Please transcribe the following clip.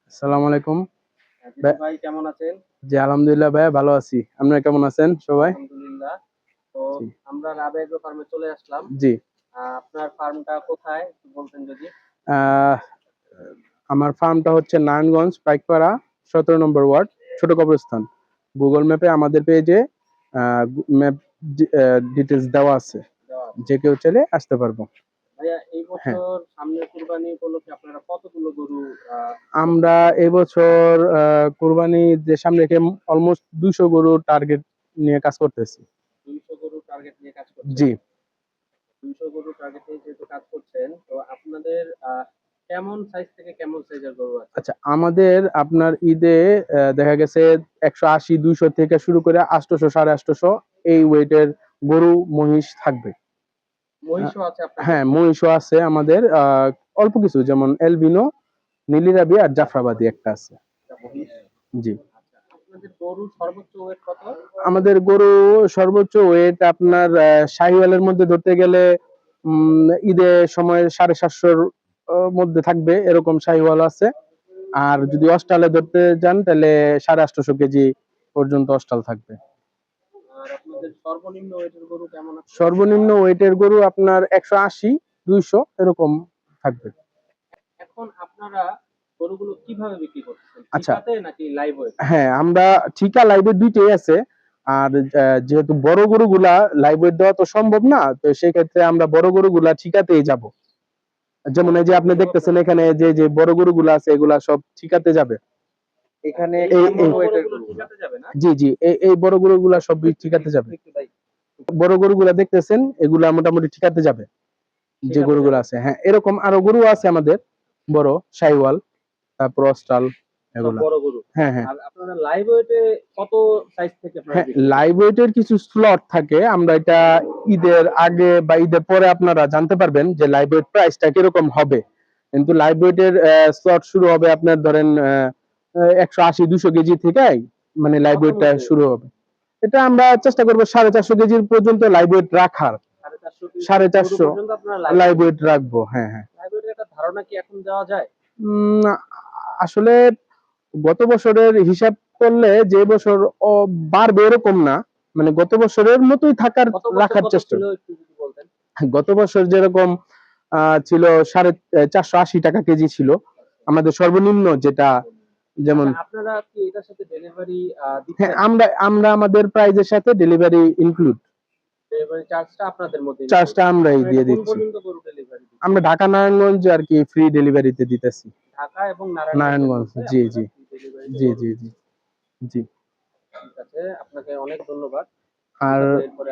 আসসালামু আলাইকুম। জিতু ভাই কেমন আছেন? জি, আলহামদুলিল্লাহ ভাইয়া ভালো আছি। আপনারা কেমন আছেন সবাই? আলহামদুলিল্লাহ। তো জি, আমরা রাবে এগ্রো ফার্মে চলে আসলাম। জি। আপনার ফার্মটা কোথায় একটু বলতেন যদি? আহ আমার ফার্মটা হচ্ছে নারায়ণগঞ্জ পাইকপাড়া ১৭ নম্বর ওয়ার্ড ছোট কবরস্থান। গুগল ম্যাপে আমাদের পেজে ম্যাপ ডিটেলস দেওয়া আছে। দেওয়া আছে। যে কেউ চাইলে আসতে পারবো। ভাইয়া এই হ্যাঁ, বছর সামনের কুরবানি উপলক্ষে আপনারা কতগুলো গরু আমরা করতেছেন? এবছর কুরবানি যে সামনে রেখে অলমোস্ট ২০০ গরু টার্গেট নিয়ে কাজ করতেছি। ২০০ গরুর টার্গেট নিয়ে কাজ করছেন। জি। ২০০ গরুর টার্গেট নিয়ে যেহেতু কাজ করছেন, তো আপনাদের কেমন সাইজ থেকে কেমন সাইজের গরু আছে? আচ্ছা, আমাদের আপনার ঈদে দেখা গেছে ১৮০, ২০০ থেকে শুরু করে ৮০০, ৮৫০ এই ওয়েটের গরু, মহিষ থাকবে। আ মহিষও আছে আপনাদের? হ্যাঁ, মহিষও আছে আমাদের। অল্প কিছু যেমন এলবিনো, নীলি রাবি আর জাফরাবাদি একটা আছে। আচ্ছা, মহিষ। জি। আচ্ছা, আপনাদের গরুর সর্বোচ্চ ওয়েট কত? আমাদের গরু সর্বোচ্চ ওয়েট আপনার শাহিওয়ালের মধ্যে ধরতে গেলে ঈদের সময় ৭৫০ মধ্যে থাকবে এরকম শাহিওয়াল আছে। আর যদি অস্টালে ধরতে যান তাহলে ৮৫০ কেজি পর্যন্ত অস্টাল থাকবে। আর আপনাদের সর্বনিম্ন ওয়েটের গরু কেমন আছে? সর্বনিম্ন ওয়েটের গরু আপনার ১৮০, ২০০ এরকম থাকবে। এখন আপনারা গরুগুলো কিভাবে বিক্রি করতেছেন? আচ্ছা, ঠিকাতে নাকি লাইভ ওয়েট? হ্যাঁ, আমরা ঠিকা লাইভে ২ টাই আছে। আর যেহেতু বড় গরুগুলা লাইভ ওয়েট দেওয়া তো সম্ভব না। তো সেক্ষেত্রে আমরা বড় গরুগুলা ঠিকাতেই যাবো। যেমন বড় এই যে আপনি গরুগুলো দেখতেছেন আপনারা এখানে যে বড় গরুগুলা আছে এগুলা সব ঠিকাতে যাবে। এখানে এই এই বড় গরুগুলো ঠিকাতে যাবে না? জি, জি। এই বড় গরুগুলা সবই ঠিকাতে যাবে। একটু ভাই বড় গরুগুলা দেখতেছেন এগুলা মোটামুটি ঠিকাতে যাবে। যে ঠিকাতে গরুগুলো যাবে। আছে, হ্যাঁ, এরকম আরো গরু আছে আমাদের বড় শাহিওয়াল, তারপর অস্ট্রাল সব এগুলা। বড় গরু। হ্যাঁ, হ্যাঁ। আর আপনারা লাইভ ওয়েটে কত সাইজ থেকে আপনারা হ্যাঁ, বিক্রি লাইভ করছেন? ওয়েটের কিছু স্লট থাকে। আমরা এটা ঈদের আগে বা ঈদের পরে আপনারা জানতে পারবেন যে লাইভ ওয়েট প্রাইসটা কিরকম হবে। কিন্তু লাইভ ওয়েটের স্লট শুরু হবে আপনার ধরেন ১৮০, ২০০ কেজি থেকেই মানে লাইভ কত ওয়েটটা মধ্যে? শুরু হবে। এটা আমরা চেষ্টা করব ৪৫০ কেজির পর্যন্ত লাইভ ওয়েট রাখার। 450 কেজির গরু ৪৫০ পর্যন্ত আপনারা লাইভ লাইভ ওয়েট ওয়েট দিচ্ছেন। রাখবো। হ্যাঁ, হ্যাঁ। লাইভ ওয়েটের একটা ধারণা কি এখন দেওয়া যায়? উম আসলে গত বছরের হিসাব করলে যে বছর বাড়বে এরকম না। মানে গত বছরের মতোই গত বছর রাখার কত চেষ্টা। ছিল একটু যদি বলতেন? গত বছর যেরকম ছিল ৪৮০ টাকা কেজি ছিল। আমাদের সর্বনিম্ন যেটা যেমন আচ্ছা, আপনারা কি এটার সাথে ডেলিভারি হ্যাঁ, দিচ্ছেন? আমরা আমাদের প্রাইজের সাথে ডেলিভারি ইনক্লুড। ডেলিভারি চার্জটা আপনাদের মধ্যে ইনক্লুড। চার্জটা আমরাই আপনারা এটা দিয়ে কোন দিচ্ছি। পর্যন্ত গরু ডেলিভারি আমরা দিচ্ছেন? ঢাকা নারায়ণগঞ্জ আরকি ফ্রি ডেলিভারিতে দিতেছি। ঢাকা এবং নারায়ণগঞ্জের নারায়ণগঞ্জ। মধ্যে জি, আপনারা জি। ফ্রি ডেলিভারিতে জি, গরু জি, জি। দিচ্ছেন। জি। ঠিক আছে, আপনাকে অনেক ধন্যবাদ। ঠিক আর আছে, এরপরে